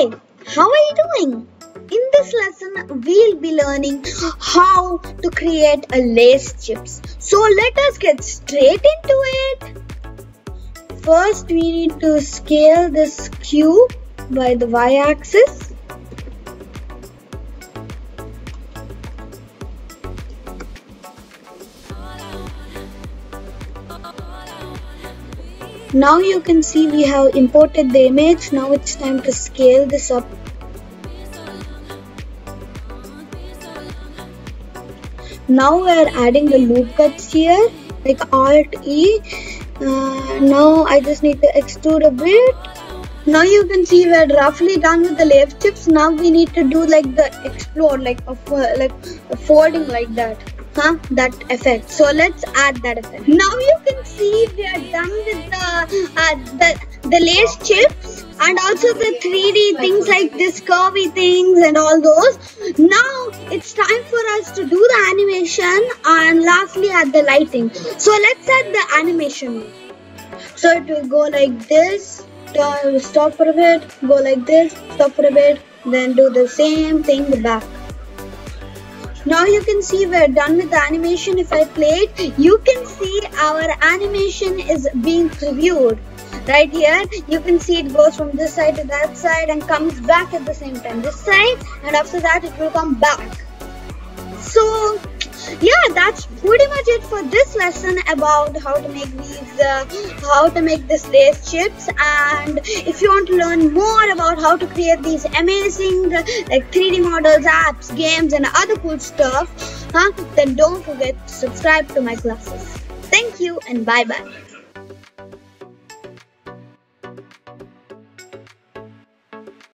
Hi, how are you doing? In this lesson, we'll be learning how to create a lace chips. So let us get straight into it. First, we need to scale this cube by the y-axis. Now you can see we have imported the image. Now it's time to scale this up. Now we are adding the loop cuts here, like Alt E. Now I just need to extrude a bit. Now you can see we're roughly done with the lace chips. Now we need to do like the explode, like a folding like that. That effect. So let's add that effect. Now you can see we are done with the lace chips and also the 3D things like this curvy things and all those. Now it's time for us to do the animation and lastly add the lighting. So let's add the animation. So it will go like this. Stop for a bit. Go like this. Stop for a bit. Then do the same thing back. Now you can see we're done with the animation. If I play it, you can see our animation is being previewed. Right here, you can see it goes from this side to that side and comes back at the same time. This side, and after that it will come back. So yeah, that's pretty much it for this lesson about how to make this lace chips. And if you want to learn more about how to create these amazing like 3D models, apps, games and other cool stuff, then don't forget to subscribe to my classes. Thank you and bye bye.